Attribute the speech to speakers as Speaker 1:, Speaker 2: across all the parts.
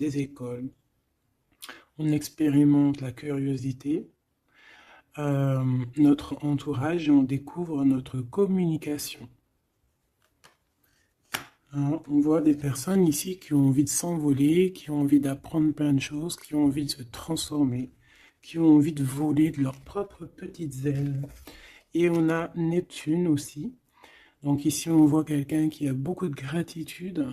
Speaker 1: des écoles. On expérimente la curiosité, notre entourage et on découvre notre communication. Hein, on voit des personnes ici qui ont envie de s'envoler, qui ont envie d'apprendre plein de choses, qui ont envie de se transformer, qui ont envie de voler de leurs propres petites ailes. Et on a Neptune aussi. Donc ici, on voit quelqu'un qui a beaucoup de gratitude,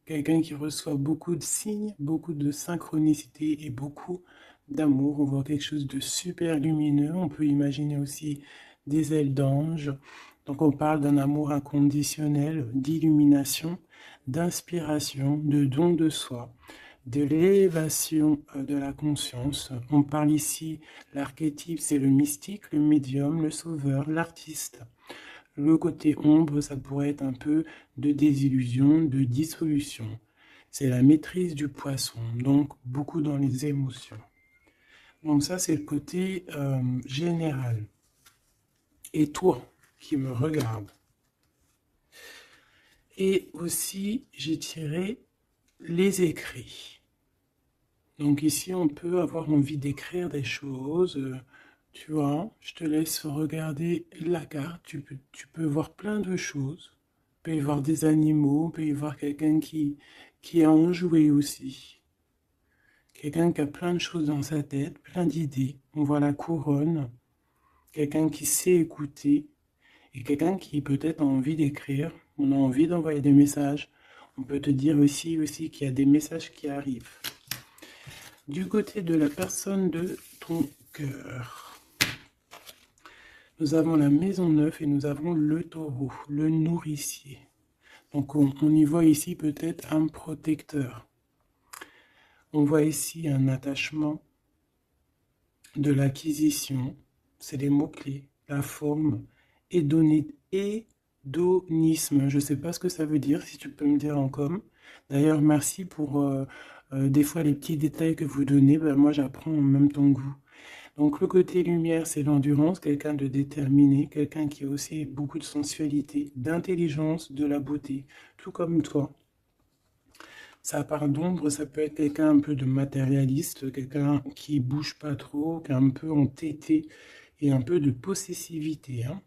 Speaker 1: quelqu'un qui reçoit beaucoup de signes, beaucoup de synchronicité et beaucoup d'amour. On voit quelque chose de super lumineux. On peut imaginer aussi des ailes d'ange. Donc on parle d'un amour inconditionnel, d'illumination, d'inspiration, de don de soi, de l'élévation de la conscience. On parle ici, l'archétype, c'est le mystique, le médium, le sauveur, l'artiste. Le côté ombre, ça pourrait être un peu de désillusion, de dissolution. C'est la maîtrise du poisson, donc beaucoup dans les émotions. Donc ça, c'est le côté général. Et toi, qui me regarde. Et aussi, j'ai tiré les écrits. Donc ici, on peut avoir envie d'écrire des choses. Tu vois, je te laisse regarder la carte. Tu peux voir plein de choses. Il peut y voir des animaux, il peut y voir quelqu'un qui a enjoué aussi. Quelqu'un qui a plein de choses dans sa tête, plein d'idées. On voit la couronne. Quelqu'un qui sait écouter. Et quelqu'un qui peut-être a envie d'écrire. On a envie d'envoyer des messages. On peut te dire aussi qu'il y a des messages qui arrivent. Du côté de la personne de ton cœur, nous avons la maison 9 et nous avons le taureau, le nourricier. Donc on y voit ici peut-être un protecteur. On voit ici un attachement, de l'acquisition, c'est les mots-clés, la forme, hédonisme. Je ne sais pas ce que ça veut dire, si tu peux me dire en com. D'ailleurs, merci pour des fois les petits détails que vous donnez. Ben, moi, j'apprends en même temps que vous. Donc le côté lumière, c'est l'endurance, quelqu'un de déterminé, quelqu'un qui a aussi beaucoup de sensualité, d'intelligence, de la beauté, tout comme toi. Ça part d'ombre, ça peut être quelqu'un un peu de matérialiste, quelqu'un qui bouge pas trop, qui est un peu entêté et un peu de possessivité. Hein.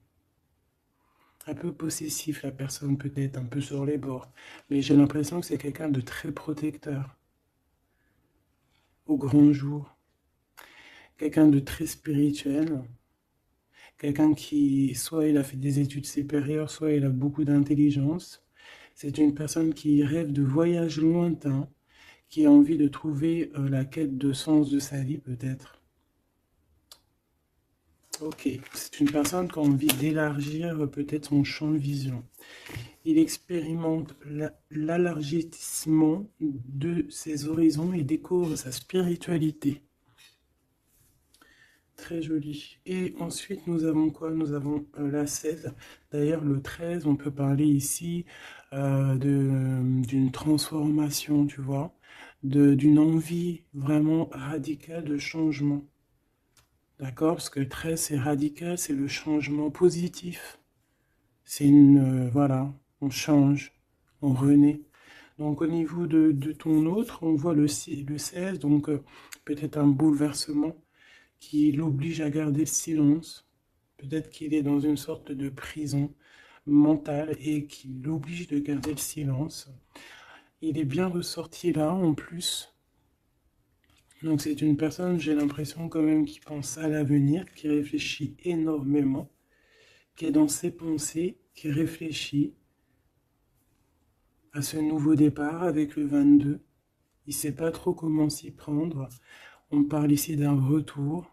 Speaker 1: Un peu possessif, la personne peut-être un peu sur les bords. Mais j'ai l'impression que c'est quelqu'un de très protecteur au grand jour. Quelqu'un de très spirituel, quelqu'un qui, soit il a fait des études supérieures, soit il a beaucoup d'intelligence. C'est une personne qui rêve de voyages lointains, qui a envie de trouver la quête de sens de sa vie peut-être. Ok, c'est une personne qui a envie d'élargir peut-être son champ de vision. Il expérimente l'élargissement de ses horizons et découvre sa spiritualité. Très joli. Et ensuite, nous avons quoi? Nous avons la 16. D'ailleurs, le 13, on peut parler ici d'une transformation, tu vois, d'une envie vraiment radicale de changement. D'accord? Parce que le 13, c'est radical, c'est le changement positif. C'est voilà, on change, on renaît. Donc au niveau de ton autre, on voit le 16, donc peut-être un bouleversement qui l'oblige à garder le silence. Peut-être qu'il est dans une sorte de prison mentale et qui l'oblige de garder le silence. Il est bien ressorti là en plus. Donc c'est une personne, j'ai l'impression quand même, qui pense à l'avenir, qui réfléchit énormément, qui est dans ses pensées, qui réfléchit à ce nouveau départ avec le 22. Il ne sait pas trop comment s'y prendre. On parle ici d'un retour.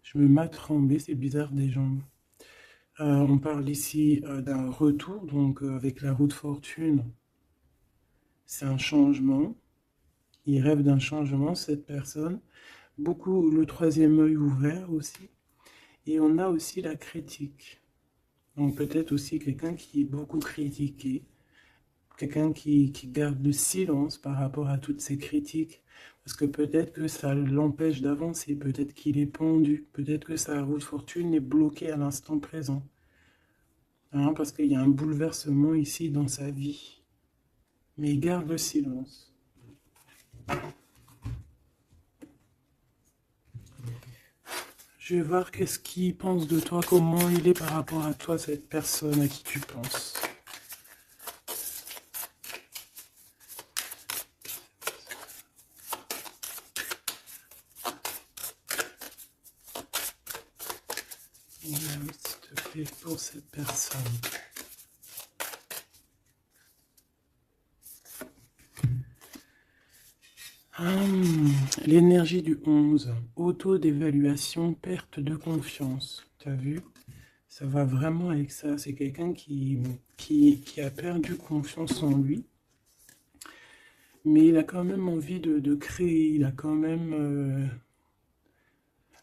Speaker 1: Je me mets trembler, c'est bizarre des jambes. On parle ici d'un retour, donc avec la roue de fortune. C'est un changement. Il rêve d'un changement, cette personne. Beaucoup le troisième œil ouvert aussi. Et on a aussi la critique. Donc peut-être aussi quelqu'un qui est beaucoup critiqué. Quelqu'un qui garde le silence par rapport à toutes ces critiques. Parce que peut-être que ça l'empêche d'avancer. Peut-être qu'il est pendu. Peut-être que sa roue de fortune est bloquée à l'instant présent. Hein, parce qu'il y a un bouleversement ici dans sa vie. mais garde le silence. Je vais voir qu'est-ce qu'il pense de toi, comment il est par rapport à toi, cette personne à qui tu penses. S'il te plaît, pour cette personne. L'énergie du 11, auto-d'évaluation, perte de confiance. Tu as vu? Ça va vraiment avec ça. C'est quelqu'un qui a perdu confiance en lui, mais il a quand même envie de créer. Il a quand même...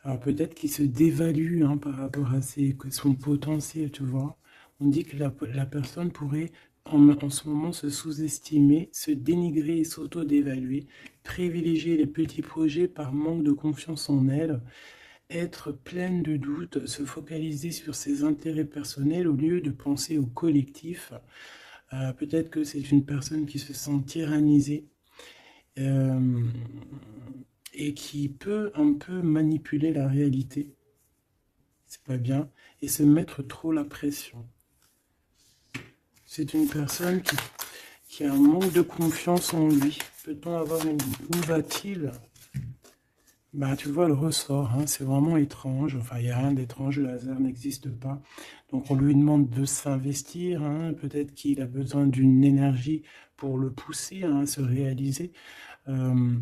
Speaker 1: alors peut-être qu'il se dévalue hein, par rapport à son potentiel, tu vois. On dit que la personne pourrait en ce moment se sous-estimer, se dénigrer et s'auto-dévaluer, privilégier les petits projets par manque de confiance en elle, être pleine de doutes, se focaliser sur ses intérêts personnels au lieu de penser au collectif. Peut-être que c'est une personne qui se sent tyrannisée euh, et qui peut un peu manipuler la réalité. C'est pas bien. Et se mettre trop la pression. C'est une personne qui a un manque de confiance en lui. Peut-on avoir une... Où va-t-il? Bah, tu vois le ressort, hein, c'est vraiment étrange. Enfin, il n'y a rien d'étrange, le hasard n'existe pas. Donc, on lui demande de s'investir. Hein, peut-être qu'il a besoin d'une énergie pour le pousser hein, à se réaliser. Euh,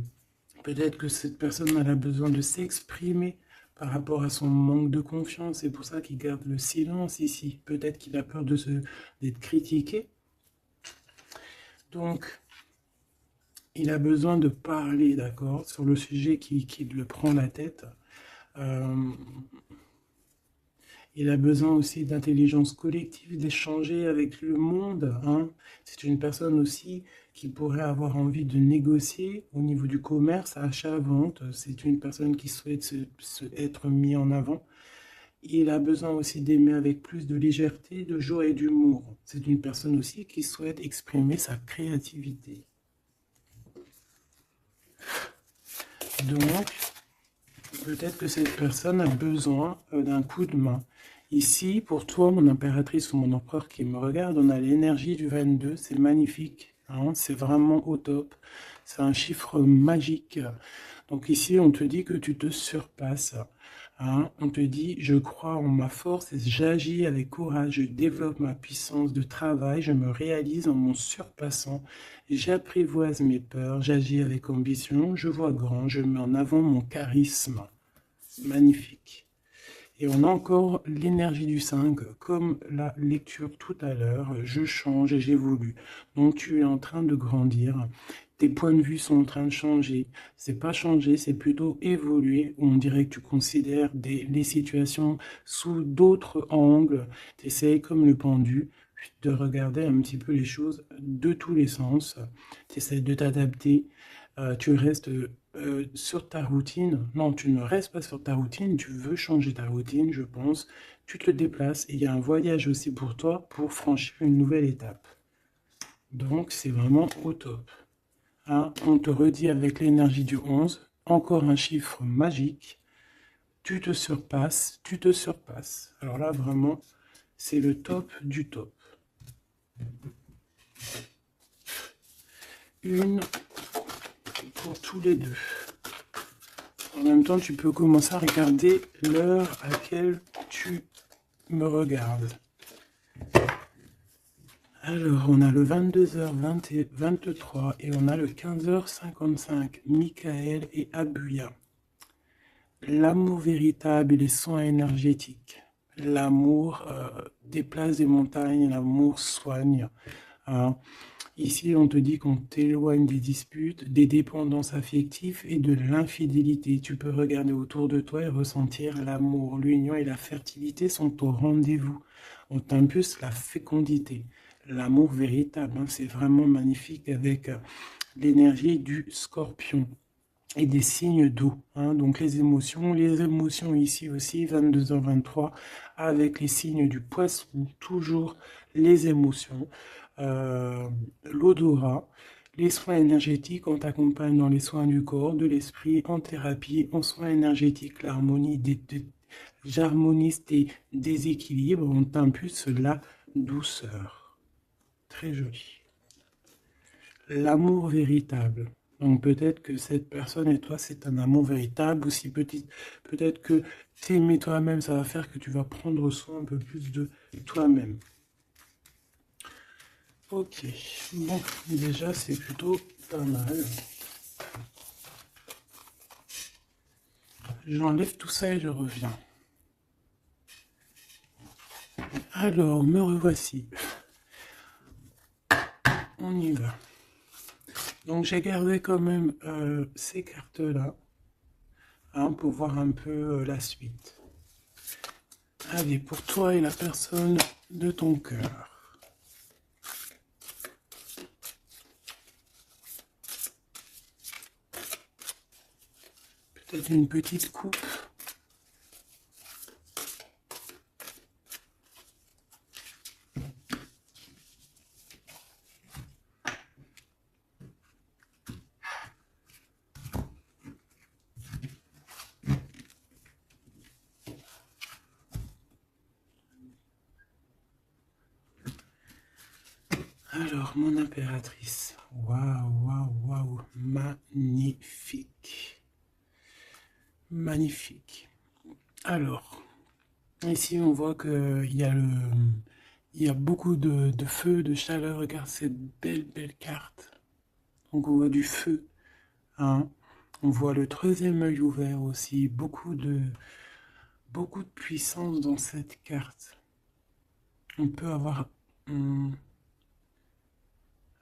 Speaker 1: Peut-être que cette personne elle a besoin de s'exprimer par rapport à son manque de confiance. C'est pour ça qu'il garde le silence ici. Peut-être qu'il a peur d'être critiqué. Donc, il a besoin de parler, d'accord, sur le sujet qui le prend la tête. Euh, il a besoin aussi d'intelligence collective, d'échanger avec le monde. Hein. C'est une personne aussi qui pourrait avoir envie de négocier au niveau du commerce, achat-vente. C'est une personne qui souhaite être mis en avant. Il a besoin aussi d'aimer avec plus de légèreté, de joie et d'humour. C'est une personne aussi qui souhaite exprimer sa créativité. Donc, peut-être que cette personne a besoin d'un coup de main. Ici, pour toi, mon impératrice ou mon empereur qui me regarde, on a l'énergie du 22, c'est magnifique, hein, c'est vraiment au top, c'est un chiffre magique. Donc ici, on te dit que tu te surpasses, hein, on te dit, je crois en ma force et j'agis avec courage, je développe ma puissance de travail, je me réalise en mon surpassant, j'apprivoise mes peurs, j'agis avec ambition, je vois grand, je mets en avant mon charisme. Magnifique. Et on a encore l'énergie du 5, comme la lecture tout à l'heure, je change et j'évolue. Donc tu es en train de grandir, tes points de vue sont en train de changer. C'est pas changer, c'est plutôt évoluer. On dirait que tu considères les situations sous d'autres angles. Tu essayes comme le pendu de regarder un petit peu les choses de tous les sens. Tu essaies de t'adapter. Tu restes sur ta routine. Non, tu ne restes pas sur ta routine, tu veux changer ta routine, je pense. Tu te déplaces et il y a un voyage aussi pour toi pour franchir une nouvelle étape. Donc, c'est vraiment au top. Hein, on te redit avec l'énergie du 11, encore un chiffre magique. Tu te surpasses, tu te surpasses. Alors là, vraiment, c'est le top du top. Une pour tous les deux. En même temps, tu peux commencer à regarder l'heure à laquelle tu me regardes. Alors, on a le 22h23 et on a le 15h55. Michael et Abuya. L'amour véritable et les soins énergétiques. L'amour déplace des montagnes, l'amour soigne. Hein. Ici, on te dit qu'on t'éloigne des disputes, des dépendances affectives et de l'infidélité. Tu peux regarder autour de toi et ressentir l'amour. L'union et la fertilité sont au rendez-vous. On t'impulse la fécondité. L'amour véritable, hein, c'est vraiment magnifique avec l'énergie du scorpion et des signes d'eau. Hein, donc les émotions ici aussi, 22h23, avec les signes du poisson, toujours les émotions. l'odorat. Les soins énergétiques, on t'accompagne dans les soins du corps, de l'esprit, en thérapie, en soins énergétiques, j'harmonise tes déséquilibres, on t'impulse la douceur. Très joli. L'amour véritable. Donc peut-être que cette personne et toi, c'est un amour véritable, ou si peut-être que t'aimer toi-même, ça va faire que tu vas prendre soin un peu plus de toi-même. Ok, bon, déjà c'est plutôt pas mal. J'enlève tout ça et je reviens. Alors, me revoici. On y va. Donc j'ai gardé quand même ces cartes-là, hein, pour voir un peu la suite. Allez, pour toi et la personne de ton cœur. Peut-être une petite coupe. Alors, mon impératrice. Waouh, waouh, waouh. Magnifique. Magnifique. Alors, ici, on voit qu'il y a il y a beaucoup de feu, de chaleur. Regarde cette belle, belle carte. Donc, on voit du feu, hein. On voit le troisième œil ouvert aussi. Beaucoup de puissance dans cette carte. On peut avoir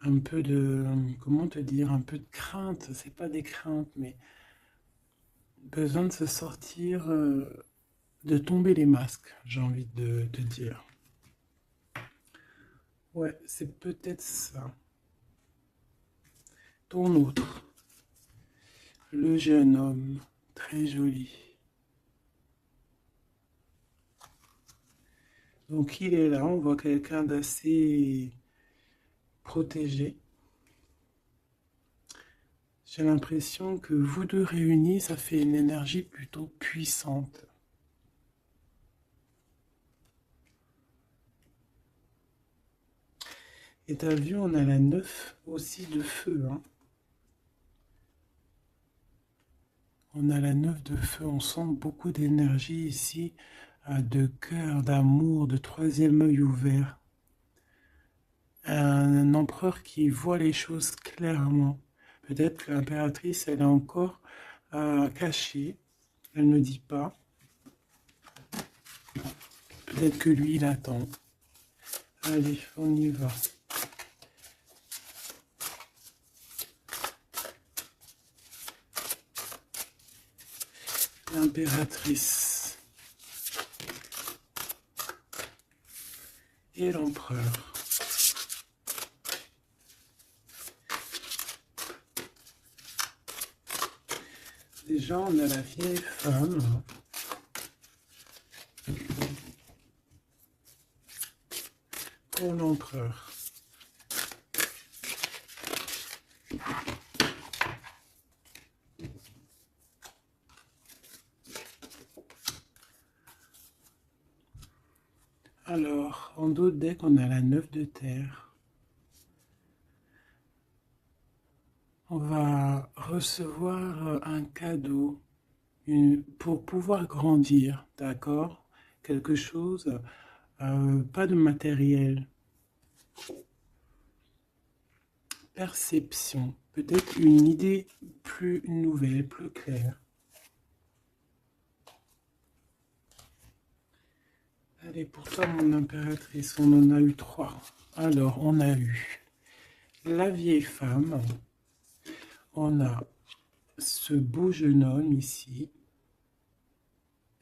Speaker 1: un peu de, comment te dire, un peu de crainte. C'est pas des craintes, mais besoin de se sortir, de tomber les masques, j'ai envie de te dire. Ouais, c'est peut-être ça. Ton autre, le jeune homme, très joli. Donc il est là, on voit quelqu'un d'assez protégé. J'ai l'impression que vous deux réunis, ça fait une énergie plutôt puissante. Et t'as vu, on a la 9 aussi de feu, hein. On a la 9 de feu, on sent beaucoup d'énergie ici, de cœur, d'amour, de troisième œil ouvert. Un empereur qui voit les choses clairement. Peut-être que l'impératrice, elle est encore cachée, elle ne dit pas. Peut-être que lui, il attend. Allez, on y va. L'impératrice et l'empereur. Déjà, on a la vieille femme. Pour l'empereur. Alors, en d'autres decks, on a la 9 de terre. On va recevoir un cadeau pour pouvoir grandir, d'accord? Quelque chose, pas de matériel. Perception, peut-être une idée plus nouvelle, plus claire. Allez, pour toi, mon impératrice, on en a eu 3. Alors, on a eu la vieille femme. On a ce beau jeune homme ici.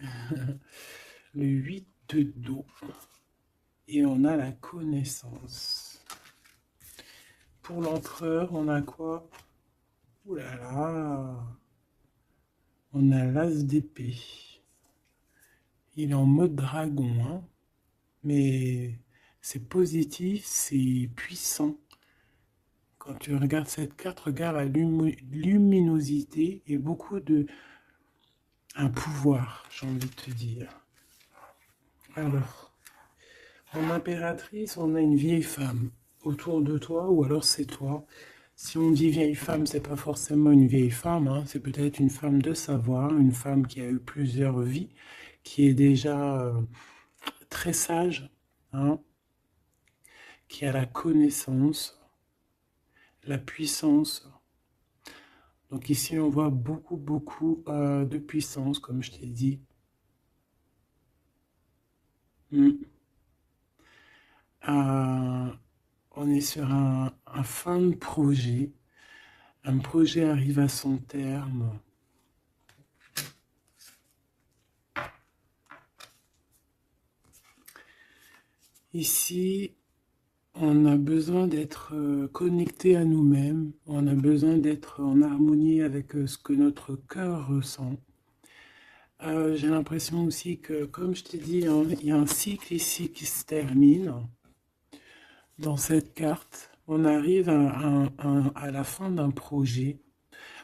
Speaker 1: Le 8 de dos. Et on a la connaissance. Pour l'empereur, on a quoi? Ouh là là! On a l'as d'épée. Il est en mode dragon, hein? Mais c'est positif, c'est puissant. Quand tu regardes cette carte, regarde la luminosité et beaucoup de... un pouvoir, j'ai envie de te dire. Alors, en impératrice, on a une vieille femme autour de toi, ou alors c'est toi. Si on dit vieille femme, c'est pas forcément une vieille femme, hein, c'est peut-être une femme de savoir, une femme qui a eu plusieurs vies, qui est déjà très sage, hein, qui a la connaissance, la puissance. Donc ici, on voit beaucoup, beaucoup de puissance, comme je t'ai dit. Mm. On est sur un fin de projet. Un projet arrive à son terme. Ici, on a besoin d'être connecté à nous-mêmes. On a besoin d'être en harmonie avec ce que notre cœur ressent. J'ai l'impression aussi que, comme je t'ai dit, hein, il y a un cycle ici qui se termine. Dans cette carte, on arrive à la fin d'un projet.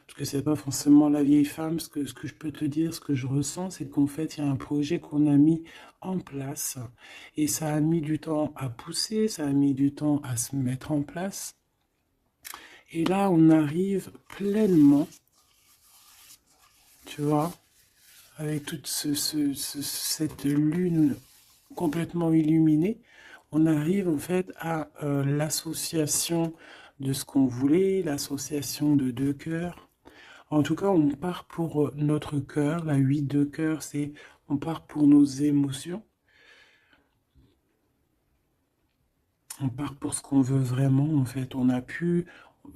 Speaker 1: Parce que c'est pas forcément la vieille femme. Ce que je peux te dire, ce que je ressens, c'est qu'en fait, il y a un projet qu'on a mis en place. Et ça a mis du temps à pousser, ça a mis du temps à se mettre en place. Et là, on arrive pleinement, tu vois, avec toute cette lune complètement illuminée, on arrive en fait à l'association de ce qu'on voulait, l'association de deux cœurs. En tout cas, on part pour notre cœur. La 8 de cœur, c'est on part pour nos émotions. On part pour ce qu'on veut vraiment, en fait. On a pu,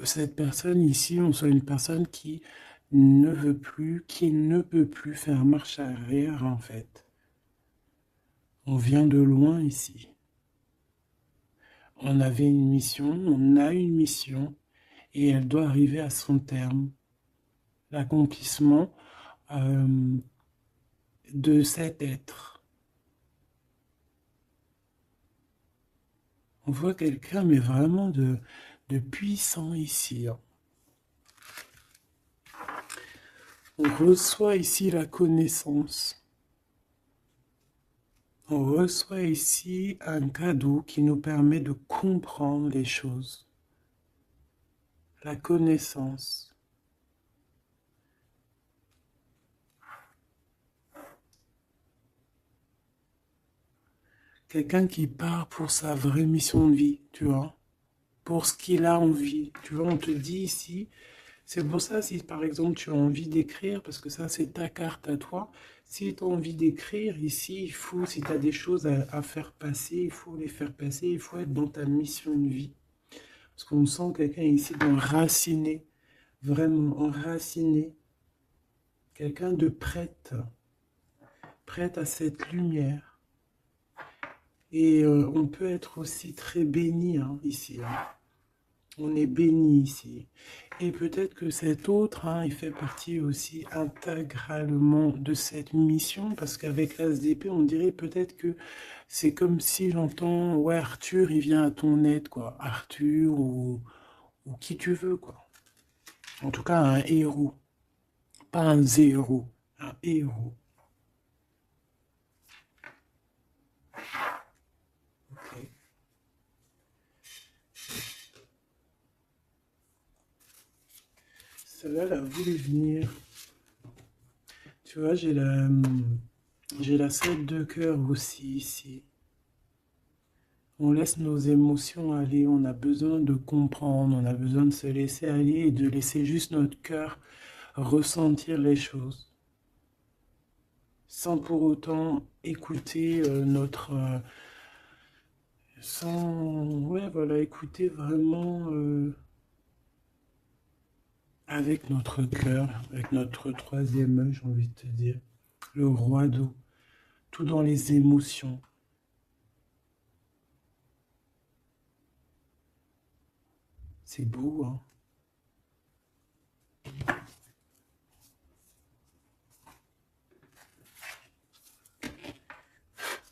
Speaker 1: cette personne ici, on soit une personne qui ne veut plus, qui ne peut plus faire marche arrière, en fait. On vient de loin ici. On avait une mission, on a une mission, et elle doit arriver à son terme. L'accomplissement de cet être. On voit quelqu'un, mais vraiment de puissant ici, hein. On reçoit ici la connaissance. On reçoit ici un cadeau qui nous permet de comprendre les choses. La connaissance. Quelqu'un qui part pour sa vraie mission de vie, tu vois, pour ce qu'il a envie. Tu vois, on te dit ici, c'est pour ça si par exemple tu as envie d'écrire, parce que ça c'est ta carte à toi, si tu as envie d'écrire ici, il faut, si tu as des choses à faire passer, il faut les faire passer, il faut être dans ta mission de vie. Parce qu'on sent quelqu'un ici d'enraciné, vraiment enraciné, quelqu'un de prête, prête à cette lumière. Et on peut être aussi très béni hein, ici. Hein. On est béni ici. Et peut-être que cet autre, hein, il fait partie aussi intégralement de cette mission, parce qu'avec l'As d'épée, on dirait peut-être que c'est comme si j'entends, ouais, Arthur, il vient à ton aide, quoi. Arthur ou qui tu veux, quoi. En tout cas, un héros. Pas un zéro, un héros. Ok. Celle-là, elle a voulu venir. Tu vois, j'ai la 7 de cœur aussi ici. On laisse nos émotions aller, on a besoin de comprendre, on a besoin de se laisser aller et de laisser juste notre cœur ressentir les choses. Sans pour autant écouter ouais, voilà, écouter vraiment avec notre cœur, avec notre troisième œil, j'ai envie de te dire. Le roi d'eau, tout dans les émotions. C'est beau, hein.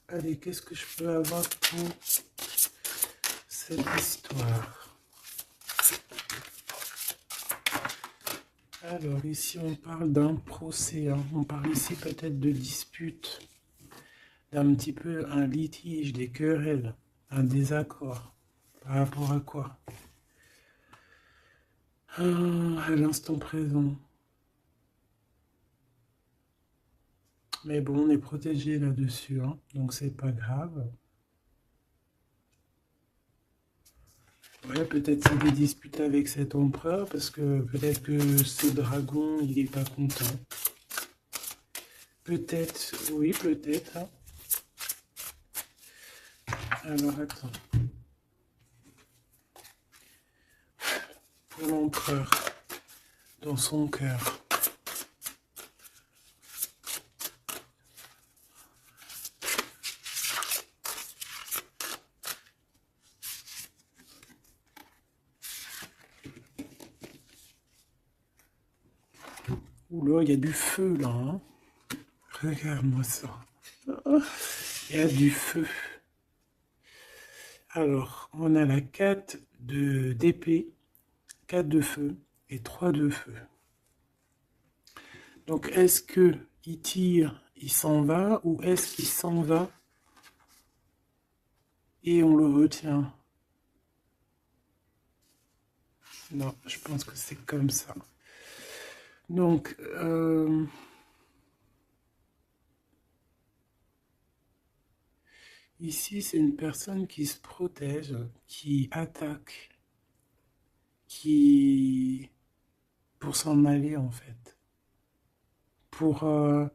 Speaker 1: Allez, qu'est-ce que je peux avoir pour cette histoire? Alors, ici, on parle d'un procès, hein. On parle ici peut-être de dispute, d'un petit peu un litige, des querelles, un désaccord. Par rapport à quoi? À l'instant présent. Mais bon, on est protégé là-dessus, hein, donc c'est pas grave. Ouais, peut-être c'est des disputes avec cet empereur, parce que peut-être que ce dragon, il est pas content. Peut-être, oui, peut-être, hein. Alors, attends. Pour l'empereur, dans son cœur. Oula, il y a du feu, là, hein. Regarde-moi ça. Il y a du feu. Alors, on a la 4 d'épée, 4 de feu et 3 de feu. Donc, est-ce que il tire, il s'en va, ou est-ce qu'il s'en va et on le retient? Non, je pense que c'est comme ça. Donc, ici, c'est une personne qui se protège, qui attaque, qui... pour s'en aller, en fait. Pour, euh,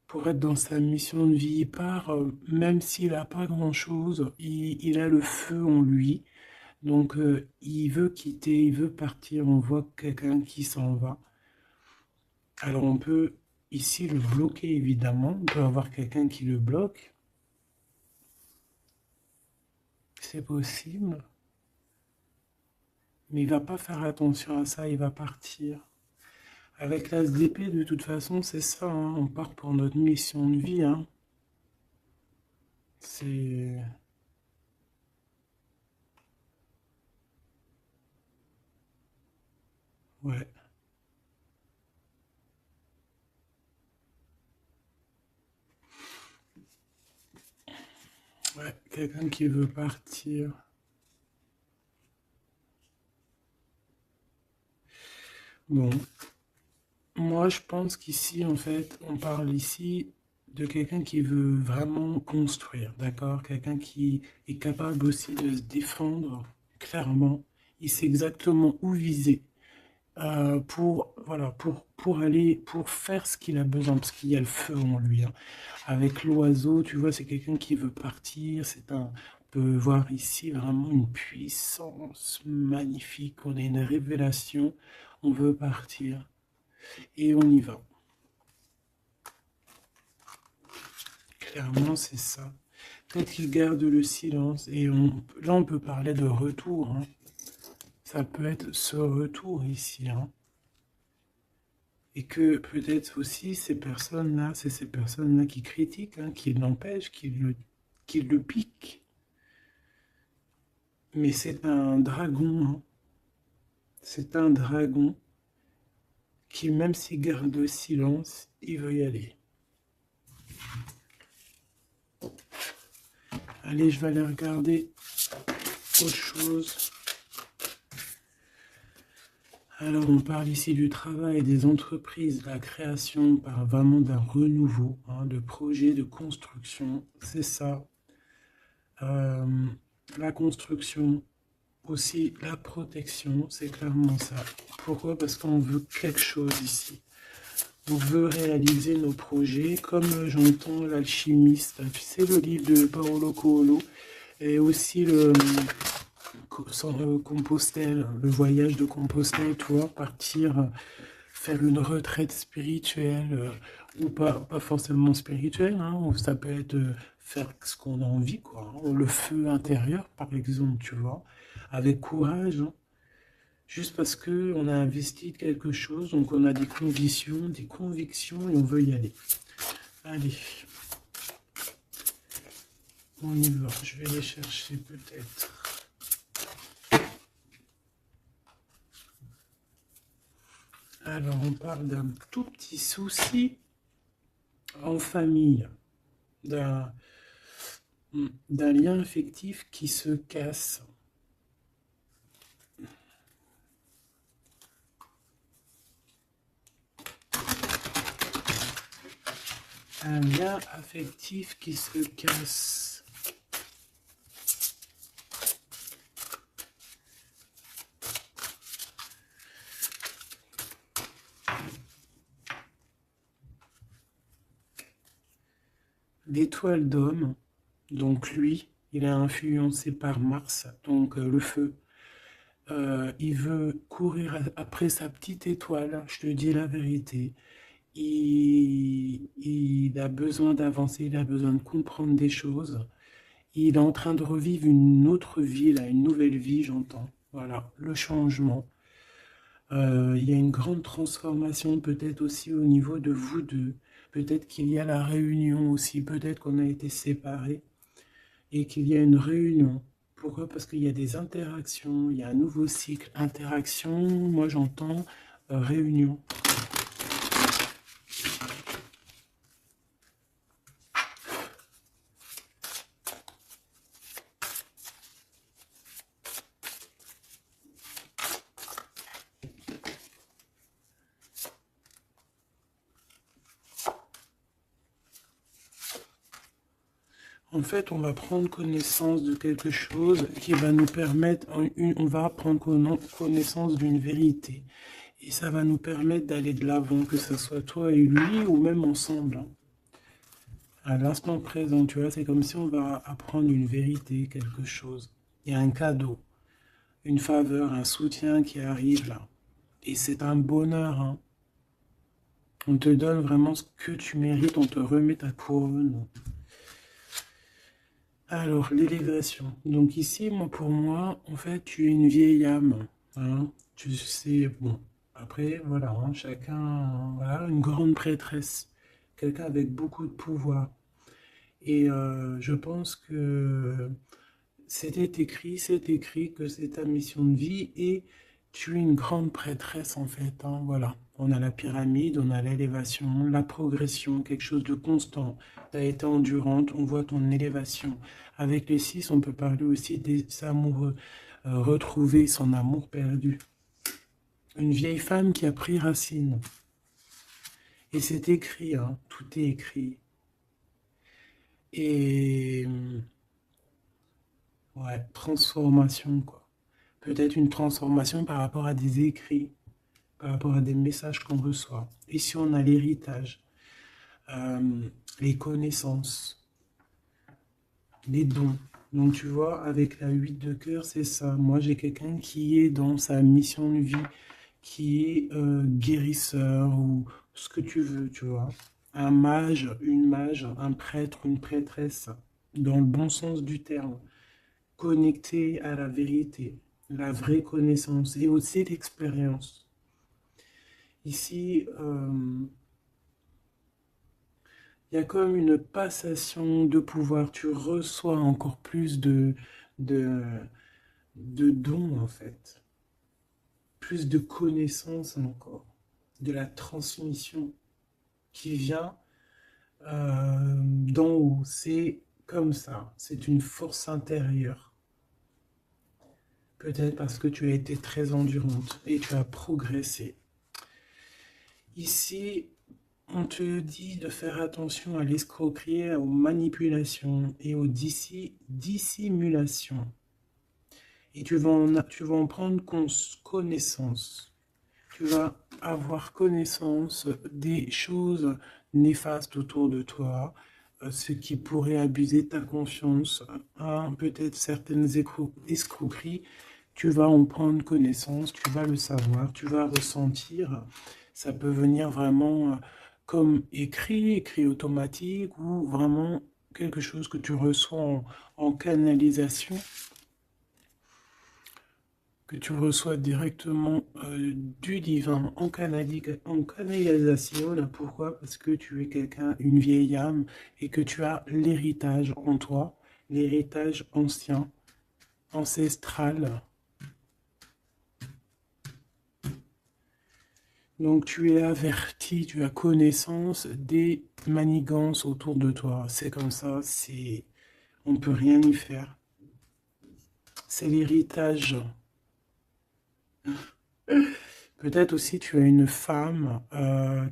Speaker 1: pour être dans sa mission de vie. Il part, même s'il n'a pas grand-chose, il a le feu en lui. Donc, il veut quitter, il veut partir. On voit quelqu'un qui s'en va. Alors, on peut ici le bloquer, évidemment. On peut avoir quelqu'un qui le bloque. C'est possible. Mais il va pas faire attention à ça, il va partir. Avec l'as d'épée, de toute façon, c'est ça, hein. On part pour notre mission de vie, hein. C'est... Ouais. Ouais, quelqu'un qui veut partir. Bon, moi je pense qu'ici, en fait, on parle ici de quelqu'un qui veut vraiment construire, d'accord? Quelqu'un qui est capable aussi de se défendre clairement. Il sait exactement où viser. Pour, voilà, pour aller, pour faire ce qu'il a besoin, parce qu'il y a le feu en lui, hein. Avec l'oiseau, tu vois, c'est quelqu'un qui veut partir, on peut voir ici vraiment une puissance magnifique, on a une révélation, on veut partir, et on y va. Clairement, c'est ça. Peut-être qu'il garde le silence, et là, on peut parler de retour, hein. Ça peut être ce retour ici, hein. Et que peut-être aussi ces personnes-là, c'est ces personnes-là qui critiquent, hein, qui l'empêchent, qui le piquent. Mais c'est un dragon, hein. C'est un dragon qui, même s'il garde le silence, il veut y aller. Allez, je vais aller regarder autre chose. Alors, on parle ici du travail des entreprises, la création par vraiment d'un renouveau, hein, de projets de construction, c'est ça. Euh, la construction, aussi la protection, c'est clairement ça. Pourquoi? Parce qu'on veut quelque chose ici. On veut réaliser nos projets, comme j'entends l'alchimiste, tu sais, le livre de Paolo Coelho, et aussi Compostelle, le voyage de Compostelle, tu vois, partir, faire une retraite spirituelle, ou pas forcément spirituelle, hein, ou ça peut être faire ce qu'on a envie, quoi, hein, le feu intérieur, par exemple, tu vois, avec courage, hein, juste parce que on a investi quelque chose, donc on a des conditions, des convictions, et on veut y aller. Allez, on y va, je vais les chercher peut-être. Alors, on parle d'un tout petit souci en famille, d'un lien affectif qui se casse. Un lien affectif qui se casse. L'étoile d'homme, donc lui, il est influencé par Mars, donc le feu. Il veut courir après sa petite étoile, je te dis la vérité. Il a besoin d'avancer, il a besoin de comprendre des choses. Il est en train de revivre une autre vie, là, une nouvelle vie, j'entends. Voilà, le changement. Il y a une grande transformation peut-être aussi au niveau de vous deux. Peut-être qu'il y a la réunion aussi, peut-être qu'on a été séparés et qu'il y a une réunion. Pourquoi? Parce qu'il y a des interactions, il y a un nouveau cycle. Interaction, moi j'entends réunion. En fait, on va prendre connaissance de quelque chose qui va nous permettre, on va prendre connaissance d'une vérité. Et ça va nous permettre d'aller de l'avant, que ce soit toi et lui, ou même ensemble, hein. À l'instant présent, tu vois, c'est comme si on va apprendre une vérité, quelque chose. Il y a un cadeau, une faveur, un soutien qui arrive là. Et c'est un bonheur, hein. On te donne vraiment ce que tu mérites, on te remet ta couronne. Alors, l'élévation. Donc ici, moi, pour moi, en fait, tu es une vieille âme, hein. Tu sais, bon, après, voilà, hein, chacun, voilà, une grande prêtresse, quelqu'un avec beaucoup de pouvoir. Et je pense que c'est écrit que c'est ta mission de vie et tu es une grande prêtresse en fait, hein, voilà. On a la pyramide, on a l'élévation, la progression, quelque chose de constant. Tu as été endurante, on voit ton élévation. Avec les 6, on peut parler aussi des amoureux, retrouver son amour perdu. Une vieille femme qui a pris racine. Et c'est écrit, hein, tout est écrit. Et ouais, transformation, quoi. Peut-être une transformation par rapport à des écrits, par rapport à des messages qu'on reçoit. Ici, on a l'héritage, les connaissances, les dons. Donc, tu vois, avec la 8 de cœur, c'est ça. Moi, j'ai quelqu'un qui est dans sa mission de vie, qui est guérisseur ou ce que tu veux, tu vois. Un mage, une mage, un prêtre, une prêtresse, dans le bon sens du terme, connecté à la vérité, la vraie connaissance et aussi l'expérience. Ici, il y a comme une passation de pouvoir. Tu reçois encore plus de, de dons, en fait. Plus de connaissances encore. De la transmission qui vient d'en haut. C'est comme ça. C'est une force intérieure. Peut-être parce que tu as été très endurante et tu as progressé. Ici, on te dit de faire attention à l'escroquerie, aux manipulations et aux dissimulations. Et tu vas en prendre connaissance. Tu vas avoir connaissance des choses néfastes autour de toi, ce qui pourrait abuser ta confiance, hein, peut-être certaines escroqueries. Tu vas en prendre connaissance, tu vas le savoir, tu vas ressentir. Ça peut venir vraiment comme écrit automatique ou vraiment quelque chose que tu reçois en canalisation, que tu reçois directement du divin en canalisation. Là, pourquoi? Parce que tu es quelqu'un, une vieille âme, et que tu as l'héritage en toi, l'héritage ancien, ancestral. Donc tu es averti, tu as connaissance des manigances autour de toi. C'est comme ça, on peut rien y faire. C'est l'héritage. Peut-être aussi tu as une femme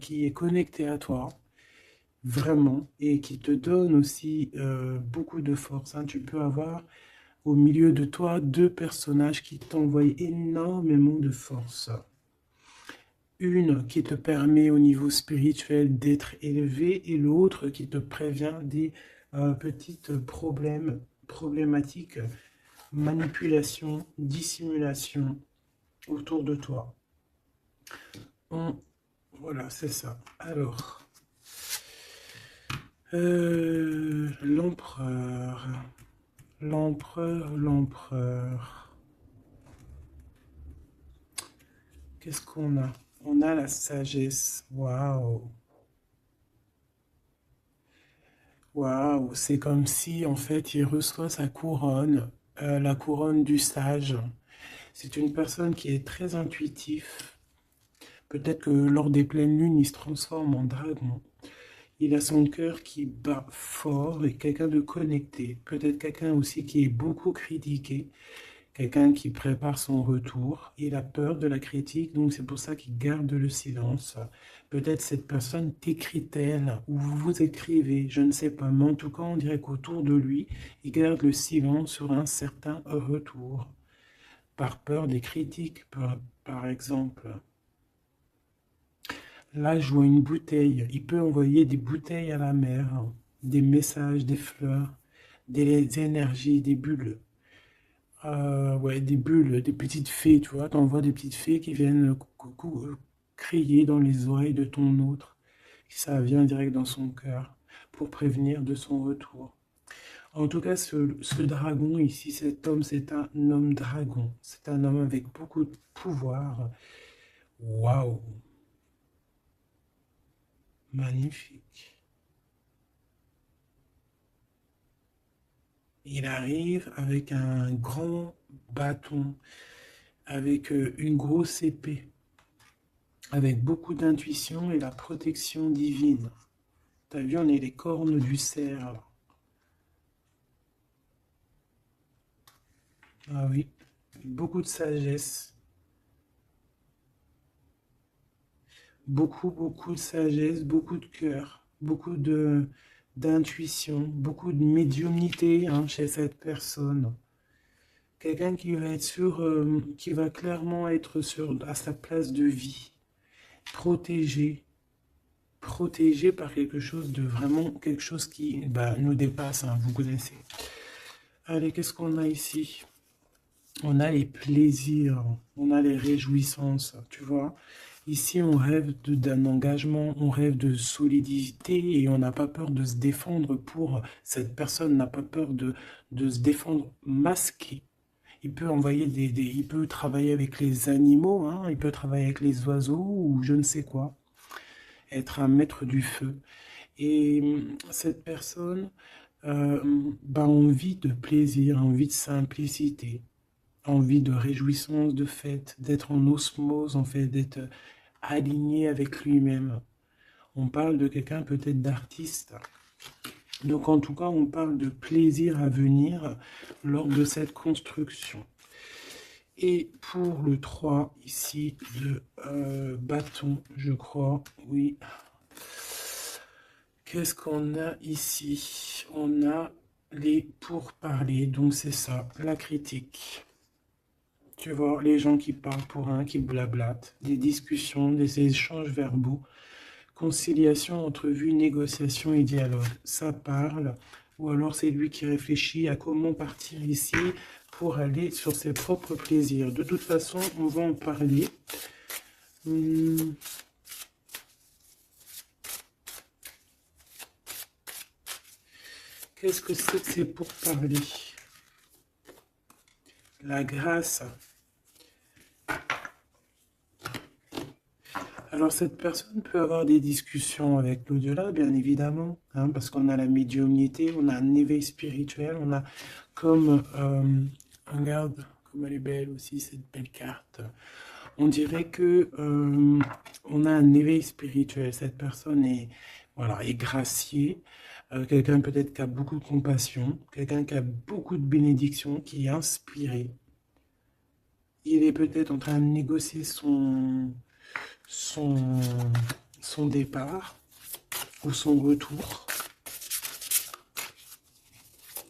Speaker 1: qui est connectée à toi, vraiment, et qui te donne aussi beaucoup de force, hein. Tu peux avoir au milieu de toi deux personnages qui t'envoient énormément de force. Une qui te permet au niveau spirituel d'être élevé et l'autre qui te prévient des petites problématiques, manipulation, dissimulation autour de toi. Voilà, c'est ça. Alors, l'empereur, l'empereur. Qu'est-ce qu'on a? On a la sagesse. Waouh! Waouh! C'est comme si, en fait, il reçoit sa couronne, la couronne du sage. C'est une personne qui est très intuitif. Peut-être que lors des pleines lunes, il se transforme en dragon. Il a son cœur qui bat fort et quelqu'un de connecté. Peut-être quelqu'un aussi qui est beaucoup critiqué. Quelqu'un qui prépare son retour. Il a peur de la critique, donc c'est pour ça qu'il garde le silence. Peut-être cette personne t'écrit-elle, ou vous vous écrivez, je ne sais pas. Mais en tout cas, on dirait qu'autour de lui, il garde le silence sur un certain retour. Par peur des critiques, par exemple. Là, je vois une bouteille. Il peut envoyer des bouteilles à la mer, des messages, des fleurs, des énergies, des bulles. Ouais, des bulles, des petites fées, tu vois. T'envoies des petites fées qui viennent crier dans les oreilles de ton autre. Ça vient direct dans son cœur pour prévenir de son retour. En tout cas, ce dragon ici, cet homme, c'est un homme dragon. C'est un homme avec beaucoup de pouvoir. Waouh, magnifique. Il arrive avec un grand bâton, avec une grosse épée, avec beaucoup d'intuition et la protection divine. T'as vu, on est les cornes du cerf. Ah oui, beaucoup de sagesse. Beaucoup de sagesse, beaucoup de cœur, beaucoup de d'intuition, beaucoup de médiumnité, hein, chez cette personne. Quelqu'un qui va être qui va clairement être à sa place de vie, protégé, protégé par quelque chose de vraiment, quelque chose qui bah, nous dépasse, hein, vous connaissez. Allez, qu'est-ce qu'on a ici? On a les plaisirs, on a les réjouissances, tu vois. Ici, on rêve d'un engagement, on rêve de solidité et on n'a pas peur de se défendre cette personne n'a pas peur de se défendre masqué. Il peut envoyer il peut travailler avec les animaux, hein, il peut travailler avec les oiseaux ou je ne sais quoi, être un maître du feu. Et cette personne a envie de plaisir, envie de simplicité, envie de réjouissance, de fête, d'être en osmose, en fait, d'être aligné avec lui-même. On parle de quelqu'un peut-être d'artiste. Donc en tout cas, on parle de plaisir à venir lors de cette construction. Et pour le 3 ici, de bâton, je crois, oui. Qu'est-ce qu'on a ici? On a les pourparlers, donc c'est ça, la critique. Tu vois, les gens qui parlent pour un, qui blablatent, des discussions, des échanges verbaux, conciliation, entrevue, négociation et dialogue. Ça parle, ou alors c'est lui qui réfléchit à comment partir ici pour aller sur ses propres plaisirs. De toute façon, on va en parler. Qu'est-ce que c'est que ces pourparlers? La grâce. Alors cette personne peut avoir des discussions avec l'au-delà, bien évidemment, hein, parce qu'on a la médiumnité, on a un éveil spirituel, on a comme, regarde comme elle est belle aussi cette belle carte. On dirait que on a un éveil spirituel. Cette personne est, voilà, est graciée. Quelqu'un peut-être qui a beaucoup de compassion, quelqu'un qui a beaucoup de bénédiction, qui est inspiré. Il est peut-être en train de négocier son, son départ ou son retour.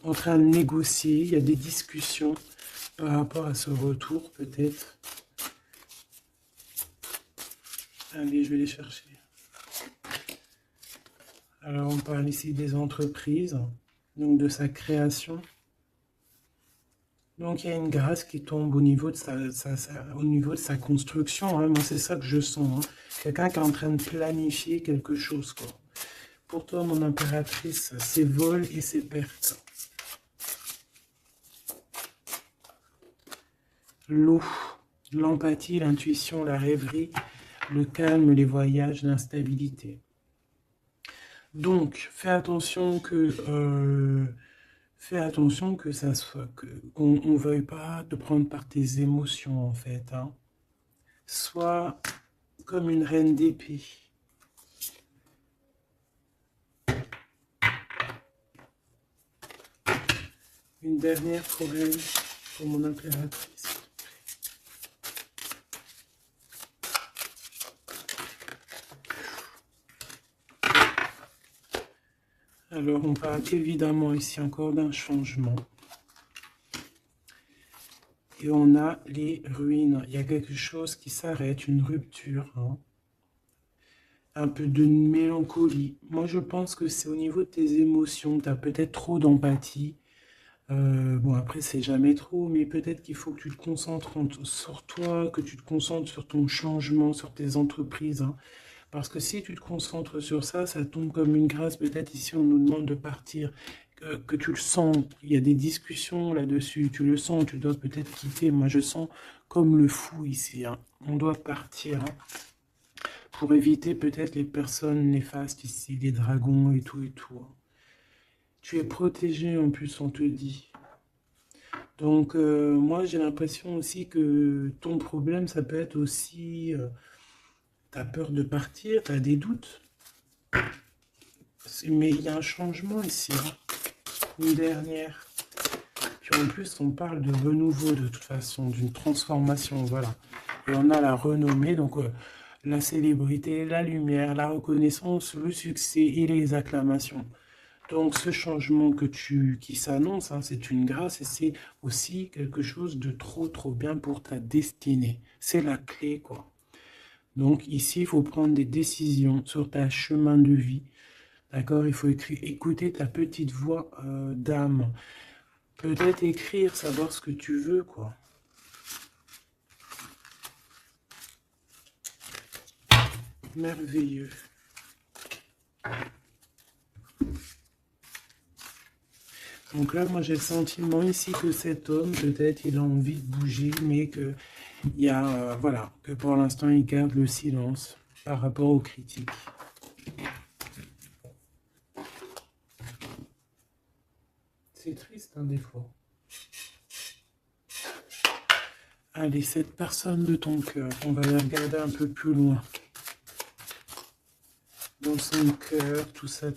Speaker 1: En train de négocier, il y a des discussions par rapport à ce retour peut-être. Allez, je vais les chercher. Alors, on parle ici des entreprises, donc de sa création. Donc, il y a une grâce qui tombe au niveau de au niveau de sa construction. Hein. Moi, c'est ça que je sens. Hein. Quelqu'un qui est en train de planifier quelque chose. Quoi. Pour toi, mon impératrice, c'est vol et c'est perte. L'eau, l'empathie, l'intuition, la rêverie, le calme, les voyages, l'instabilité. Donc, fais attention que ça soit qu'on ne veuille pas te prendre par tes émotions en fait. Hein. Sois comme une reine d'épée. Une dernière pour elle, pour mon impératrice. Alors, on parle évidemment ici encore d'un changement. Et on a les ruines. Il y a quelque chose qui s'arrête, une rupture. Hein. Un peu de mélancolie. Moi, je pense que c'est au niveau de tes émotions. Tu as peut-être trop d'empathie. Bon, après, c'est jamais trop, mais peut-être qu'il faut que tu te concentres sur toi, que tu te concentres sur ton changement, sur tes entreprises. Hein. Parce que si tu te concentres sur ça, ça tombe comme une grâce. Peut-être ici, on nous demande de partir, que tu le sens. Il y a des discussions là-dessus. Tu le sens, tu dois peut-être quitter. Moi, je sens comme le fou ici. Hein. On doit partir hein, pour éviter peut-être les personnes néfastes ici, les dragons et tout et tout. Hein. Tu es protégé en plus, on te dit. Donc, moi, j'ai l'impression aussi que ton problème, ça peut être aussi... tu as peur de partir, tu as des doutes. Mais il y a un changement ici. Hein. Une dernière. Puis en plus, on parle de renouveau de toute façon, d'une transformation, voilà. Et on a la renommée, donc la célébrité, la lumière, la reconnaissance, le succès et les acclamations. Donc ce changement qui s'annonce, hein, c'est une grâce et c'est aussi quelque chose de trop bien pour ta destinée. C'est la clé, quoi. Donc ici, il faut prendre des décisions sur ta chemin de vie. D'accord? Il faut écouter ta petite voix d'âme. Peut-être écrire, savoir ce que tu veux, quoi. Merveilleux. Donc là, moi, j'ai le sentiment ici que cet homme, peut-être, il a envie de bouger, mais que il y a, voilà, que pour l'instant, il garde le silence par rapport aux critiques. C'est triste, hein, des fois. Allez, cette personne de ton cœur, on va la regarder un peu plus loin. Dans son cœur, tout ça.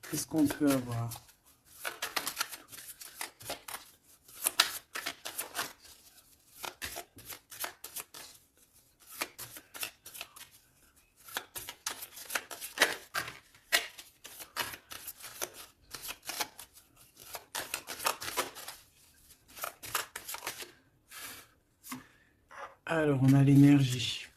Speaker 1: Qu'est-ce qu'on peut avoir? Alors, on a l'énergie.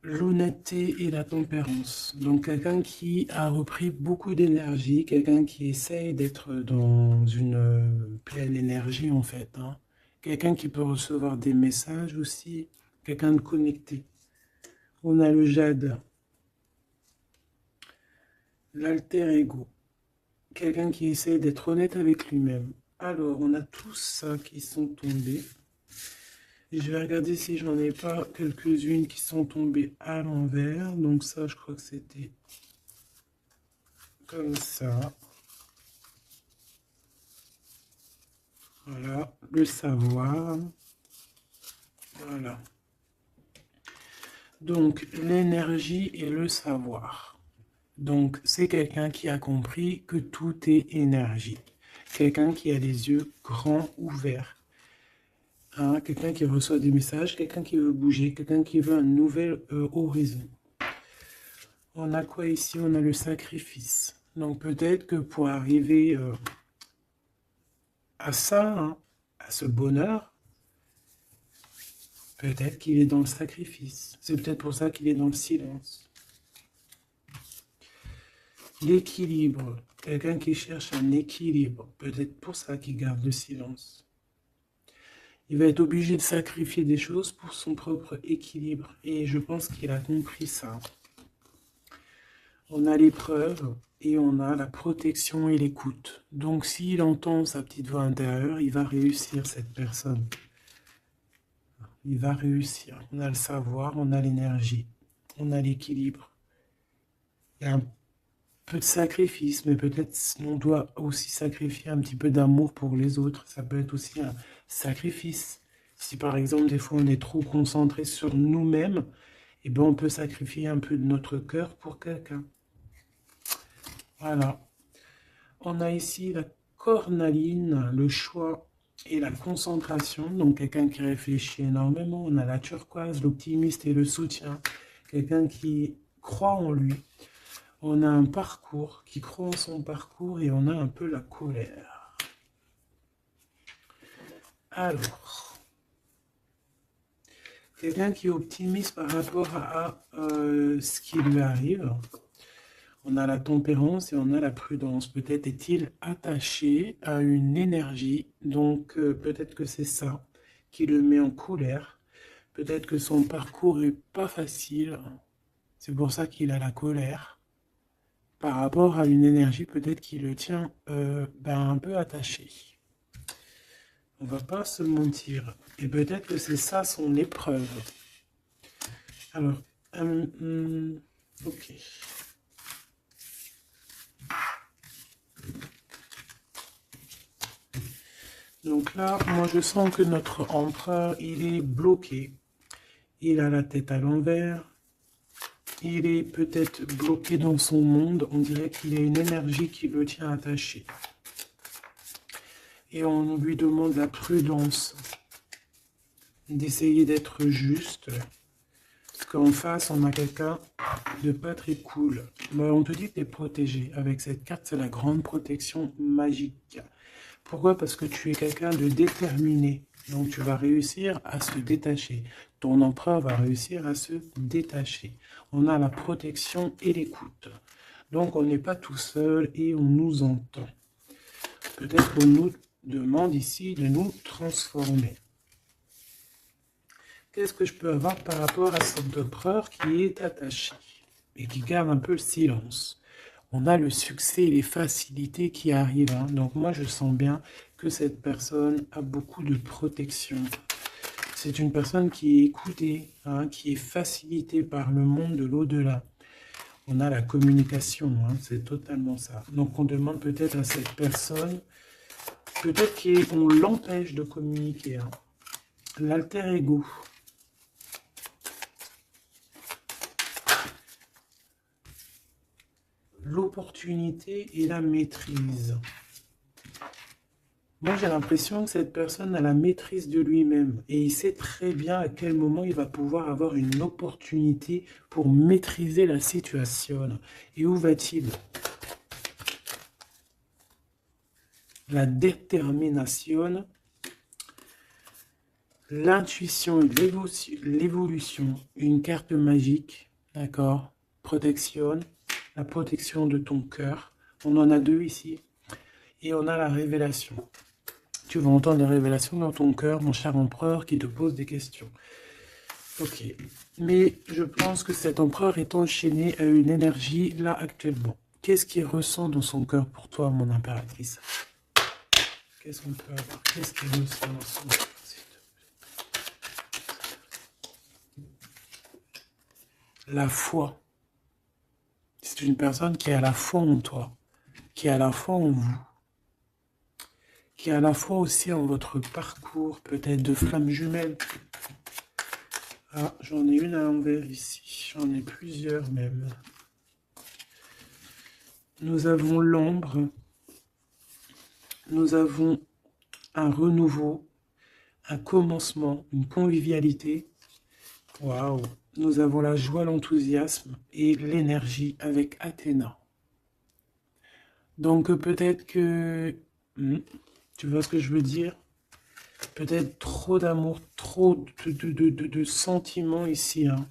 Speaker 1: L'honnêteté et la tempérance. Donc, quelqu'un qui a repris beaucoup d'énergie, quelqu'un qui essaye d'être dans une pleine énergie, en fait. Hein. Quelqu'un qui peut recevoir des messages aussi, quelqu'un de connecté. On a le jade, l'alter ego. Quelqu'un qui essaye d'être honnête avec lui-même. Alors, on a tous ça qui sont tombés. Je vais regarder si j'en ai pas quelques-unes qui sont tombées à l'envers. Donc ça, je crois que c'était comme ça. Voilà, le savoir. Voilà. Donc, l'énergie et le savoir. Donc, c'est quelqu'un qui a compris que tout est énergie. Quelqu'un qui a les yeux grands ouverts. Hein, quelqu'un qui reçoit des messages, quelqu'un qui veut bouger, quelqu'un qui veut un nouvel horizon. On a quoi ici? On a le sacrifice. Donc, peut-être que pour arriver à ça, hein, à ce bonheur, peut-être qu'il est dans le sacrifice. C'est peut-être pour ça qu'il est dans le silence. L'équilibre. Quelqu'un qui cherche un équilibre. Peut-être pour ça qu'il garde le silence. Il va être obligé de sacrifier des choses pour son propre équilibre. Et je pense qu'il a compris ça. On a l'épreuve et on a la protection et l'écoute. Donc s'il entend sa petite voix intérieure, il va réussir, cette personne. Il va réussir. On a le savoir, on a l'énergie, on a l'équilibre. Il y a un peu de sacrifice, mais peut-être on doit aussi sacrifier un petit peu d'amour pour les autres. Ça peut être aussi un sacrifice. Si par exemple, des fois, on est trop concentré sur nous-mêmes, eh ben, on peut sacrifier un peu de notre cœur pour quelqu'un. Voilà. On a ici la cornaline, le choix et la concentration. Donc, quelqu'un qui réfléchit énormément. On a la turquoise, l'optimiste et le soutien. Quelqu'un qui croit en lui. On a un parcours, qui croit en son parcours, et on a un peu la colère. Alors, quelqu'un qui est optimiste par rapport à ce qui lui arrive. On a la tempérance et on a la prudence. Peut-être est-il attaché à une énergie, donc peut-être que c'est ça qui le met en colère. Peut-être que son parcours n'est pas facile, c'est pour ça qu'il a la colère. Par rapport à une énergie peut-être qui le tient un peu attaché. On va pas se mentir. Et peut-être que c'est ça son épreuve. Alors, ok. Donc là, moi je sens que notre empereur, il est bloqué. Il a la tête à l'envers. Il est peut-être bloqué dans son monde. On dirait qu'il y a une énergie qui le tient attaché. Et on lui demande la prudence. D'essayer d'être juste. Parce qu'en face, on a quelqu'un de pas très cool. Mais on te dit que tu es protégé. Avec cette carte, c'est la grande protection magique. Pourquoi? Parce que tu es quelqu'un de déterminé. Donc tu vas réussir à se détacher. Ton empereur va réussir à se détacher. On a la protection et l'écoute. Donc on n'est pas tout seul et on nous entend. Peut-être qu'on nous demande ici de nous transformer. Qu'est-ce que je peux avoir par rapport à cet empereur qui est attaché et qui garde un peu le silence? On a le succès et les facilités qui arrivent. Hein. Donc moi, je sens bien que cette personne a beaucoup de protection. C'est une personne qui est écoutée, hein, qui est facilitée par le monde de l'au-delà. On a la communication, hein, c'est totalement ça. Donc on demande peut-être à cette personne, peut-être qu'on l'empêche de communiquer. Hein. L'alter ego. L'opportunité et la maîtrise. Moi, j'ai l'impression que cette personne a la maîtrise de lui-même et il sait très bien à quel moment il va pouvoir avoir une opportunité pour maîtriser la situation. Et où va-t-il? La détermination, l'intuition, l'évolution, une carte magique, d'accord? Protection, la protection de ton cœur. On en a deux ici. Et on a la révélation. Tu vas entendre les révélations dans ton cœur, mon cher empereur, qui te pose des questions. Ok. Mais je pense que cet empereur est enchaîné à une énergie là actuellement. Qu'est-ce qu'il ressent dans son cœur pour toi, mon impératrice? Qu'est-ce qu'on peut avoir? Qu'est-ce qu'il ressent dans son cœur? La foi. C'est une personne qui a la foi en toi, qui a la foi en vous, qui a la foi aussi en votre parcours, peut-être de flammes jumelles. Ah, j'en ai une à l'envers ici. J'en ai plusieurs même. Nous avons l'ombre. Nous avons un renouveau, un commencement, une convivialité. Waouh! Nous avons la joie, l'enthousiasme et l'énergie avec Athéna. Donc peut-être que... tu vois ce que je veux dire? Peut-être trop d'amour, trop de sentiments ici. Hein.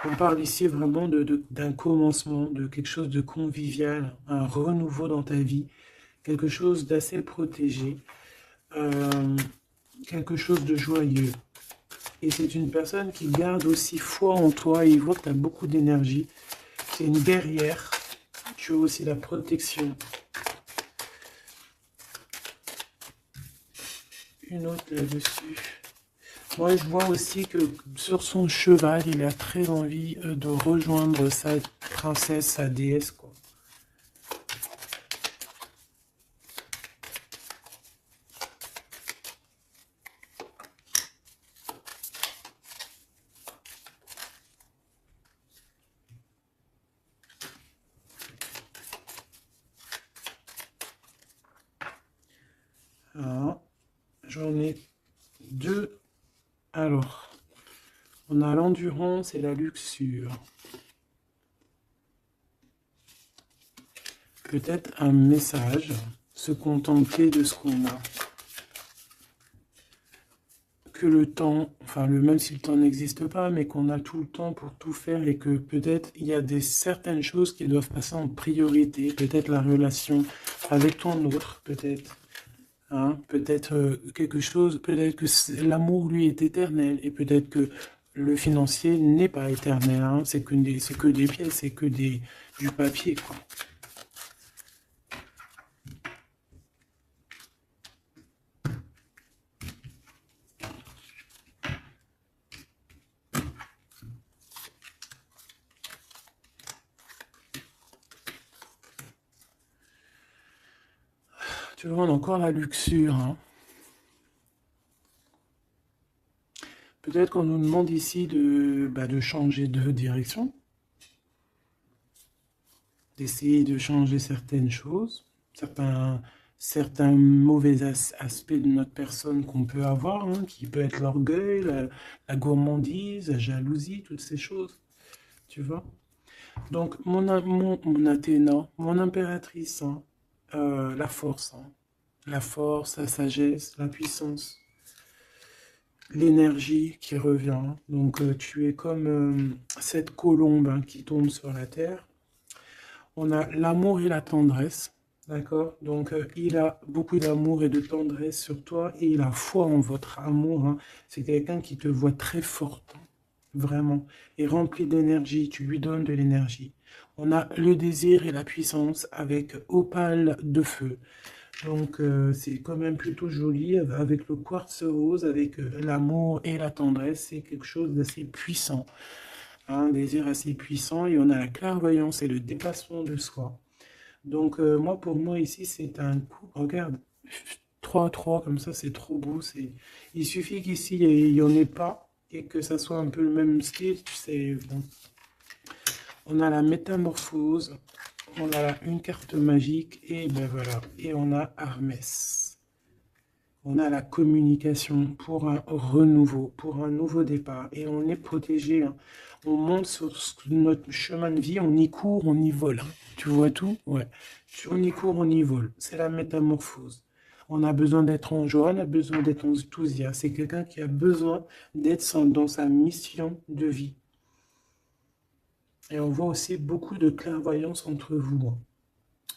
Speaker 1: On parle ici vraiment d'un commencement, de quelque chose de convivial, un renouveau dans ta vie, quelque chose d'assez protégé, quelque chose de joyeux. Et c'est une personne qui garde aussi foi en toi et il voit que tu as beaucoup d'énergie. C'est une guerrière. Tu as aussi la protection. Une autre là-dessus. Moi, je vois aussi que sur son cheval, il a très envie de rejoindre sa princesse, sa déesse, quoi. Ah, j'en ai deux. Alors, on a l'endurance et la luxure. Peut-être un message, se contenter de ce qu'on a. Que le temps, enfin même si le temps n'existe pas, mais qu'on a tout le temps pour tout faire et que peut-être il y a certaines choses qui doivent passer en priorité, peut-être la relation avec ton autre, peut-être. Hein, peut-être quelque chose, peut-être que l'amour lui est éternel et peut-être que le financier n'est pas éternel, hein, c'est que des pièces, c'est que du papier, quoi. Tu vois, on a encore la luxure, hein. Peut-être qu'on nous demande ici de changer de direction, d'essayer de changer certaines choses, certains mauvais aspects de notre personne qu'on peut avoir, hein, qui peut être l'orgueil, la gourmandise, la jalousie, toutes ces choses, tu vois. Donc, mon Athéna, mon impératrice, hein, hein, la force, la sagesse, la puissance, l'énergie qui revient. Donc, tu es comme cette colombe, hein, qui tombe sur la terre. On a l'amour et la tendresse, d'accord? Donc, il a beaucoup d'amour et de tendresse sur toi et il a foi en votre amour. Hein. C'est quelqu'un qui te voit très forte, hein, vraiment, et rempli d'énergie. Tu lui donnes de l'énergie. On a le désir et la puissance avec opale de feu. Donc, c'est quand même plutôt joli avec le quartz rose, avec l'amour et la tendresse. C'est quelque chose d'assez puissant, un désir assez puissant. Et on a la clairvoyance et le dépassement de soi. Donc, moi, pour moi, ici, c'est un coup. Regarde, 3-3 comme ça, c'est trop beau. Il suffit qu'ici, il n'y en ait pas et que ça soit un peu le même style. C'est bon. On a la métamorphose. On a là une carte magique et ben voilà. Et on a Hermès. On a la communication pour un renouveau, pour un nouveau départ. Et on est protégé. Hein. On monte sur notre chemin de vie, on y court, on y vole. Hein. Tu vois tout? Ouais. On y court, on y vole. C'est la métamorphose. On a besoin d'être en joie, on a besoin d'être enthousiaste. C'est quelqu'un qui a besoin d'être dans sa mission de vie. Et on voit aussi beaucoup de clairvoyance entre vous. Hein.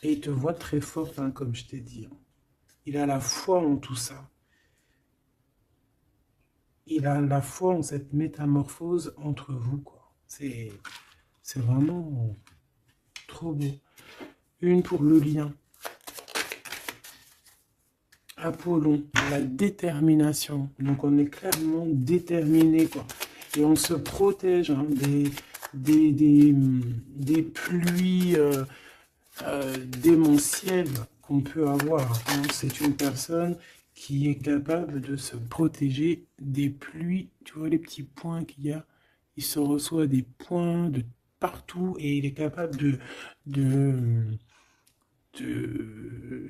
Speaker 1: Et il te voit très forte, hein, comme je t'ai dit. Hein. Il a la foi en tout ça. Il a la foi en cette métamorphose entre vous, quoi. C'est vraiment trop beau. Une pour le lien. Apollon, la détermination. Donc on est clairement déterminé, quoi. Et on se protège, hein, des pluies démentielles qu'on peut avoir. Hein. C'est une personne qui est capable de se protéger des pluies. Tu vois les petits points qu'il y a il se reçoit des points de partout et il est capable de, de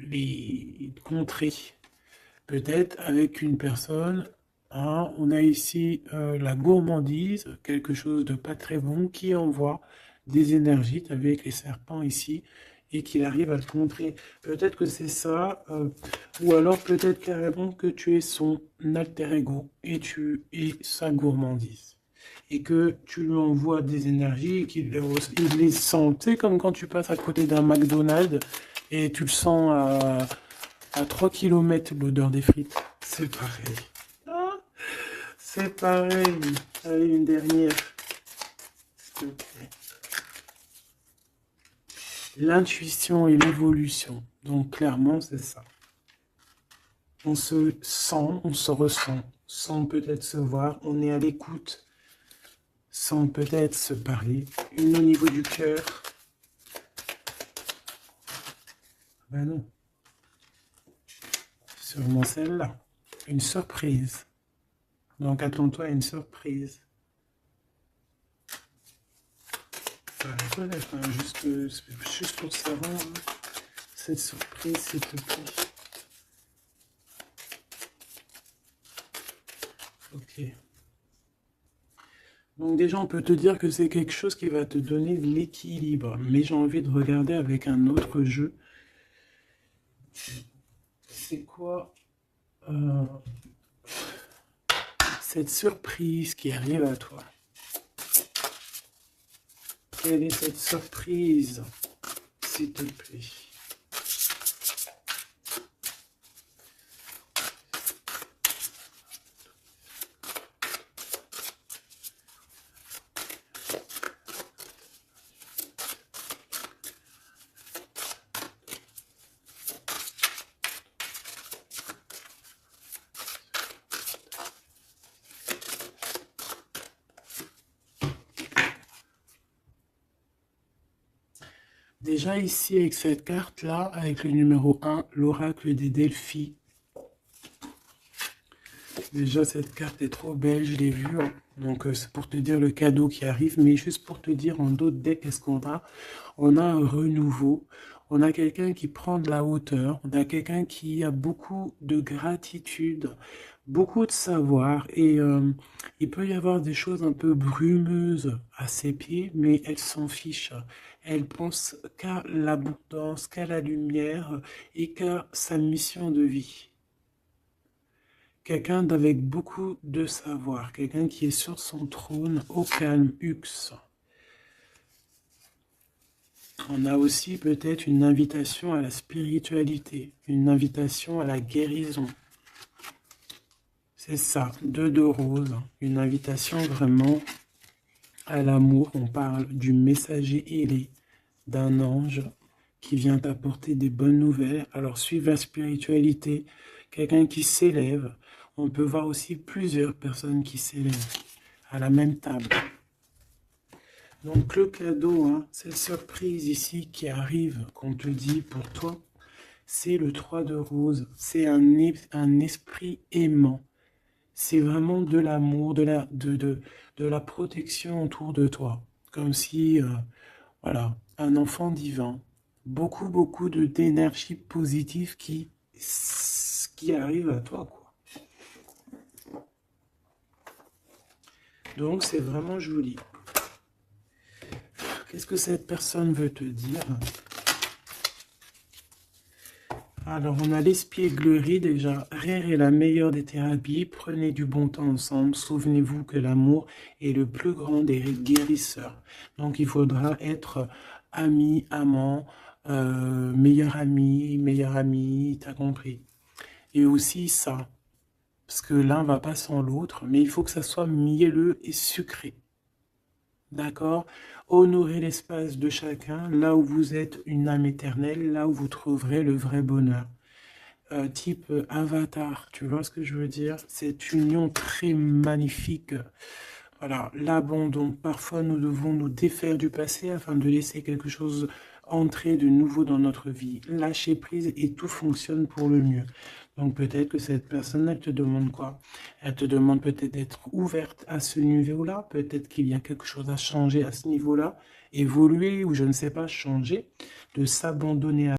Speaker 1: les contrer. Peut-être avec une personne, hein, on a ici la gourmandise, quelque chose de pas très bon, qui envoie des énergies, avec les serpents ici, et qu'il arrive à le contrer. Peut-être que c'est ça, ou alors peut-être carrément que tu es son alter ego, et tu es sa gourmandise. Et que tu lui envoies des énergies et il les sent. Tu sais, comme quand tu passes à côté d'un McDonald's et tu le sens à 3 km l'odeur des frites. C'est pareil. Ah, c'est pareil. Allez, une dernière. S'il te plaît. L'intuition et l'évolution. Donc clairement, c'est ça. On se sent, on se ressent, sans peut-être se voir. On est à l'écoute, sans peut-être se parler. Une au niveau du cœur. Ben non. Sûrement celle-là. Une surprise. Donc attends-toi à une surprise. Ça va reconnaître, hein, juste pour savoir hein, cette surprise, s'il te plaît. Ok. Donc déjà, on peut te dire que c'est quelque chose qui va te donner de l'équilibre. Mais j'ai envie de regarder avec un autre jeu. C'est quoi cette surprise qui arrive à toi? Quelle est cette surprise, s'il te plaît? Déjà ici, avec cette carte-là, avec le numéro 1, l'oracle des Delphi. Déjà, cette carte est trop belle, je l'ai vue. Hein. Donc, c'est pour te dire le cadeau qui arrive. Mais juste pour te dire, en d'autres decks, qu'est-ce qu'on a? On a un renouveau. On a quelqu'un qui prend de la hauteur. On a quelqu'un qui a beaucoup de gratitude, beaucoup de savoir. Et il peut y avoir des choses un peu brumeuses à ses pieds, mais elle s'en fiche. Elle pense qu'à l'abondance, qu'à la lumière et qu'à sa mission de vie. Quelqu'un d'avec beaucoup de savoir, quelqu'un qui est sur son trône, au calme, Hux. On a aussi peut-être une invitation à la spiritualité, une invitation à la guérison. C'est ça, 2 de rose, une invitation vraiment à l'amour. On parle du messager ailé, d'un ange qui vient t'apporter des bonnes nouvelles. Alors suivre la spiritualité, quelqu'un qui s'élève. On peut voir aussi plusieurs personnes qui s'élèvent à la même table. Donc le cadeau, hein, cette surprise ici qui arrive, qu'on te dit pour toi, c'est le 3 de rose. C'est un esprit aimant. C'est vraiment de l'amour, de la protection autour de toi. Comme si, voilà, un enfant divin. Beaucoup, beaucoup d'énergie positive qui arrive à toi, quoi. Donc, c'est vraiment joli. Qu'est-ce que cette personne veut te dire? Alors, on a l'espièglerie déjà. Rire est la meilleure des thérapies. Prenez du bon temps ensemble. Souvenez-vous que l'amour est le plus grand des guérisseurs. Donc, il faudra être ami, amant, meilleur ami, t'as compris. Et aussi ça, parce que l'un va pas sans l'autre, mais il faut que ça soit mielleux et sucré. D'accord? Honorez l'espace de chacun, là où vous êtes une âme éternelle, là où vous trouverez le vrai bonheur. Type avatar, tu vois ce que je veux dire? Cette union très magnifique. Voilà, l'abandon. Parfois, nous devons nous défaire du passé afin de laisser quelque chose entrer de nouveau dans notre vie, lâcher prise et tout fonctionne pour le mieux. Donc peut-être que cette personne, elle te demande quoi? Elle te demande peut-être d'être ouverte à ce niveau-là, peut-être qu'il y a quelque chose à changer à ce niveau-là, évoluer ou je ne sais pas, changer, de s'abandonner à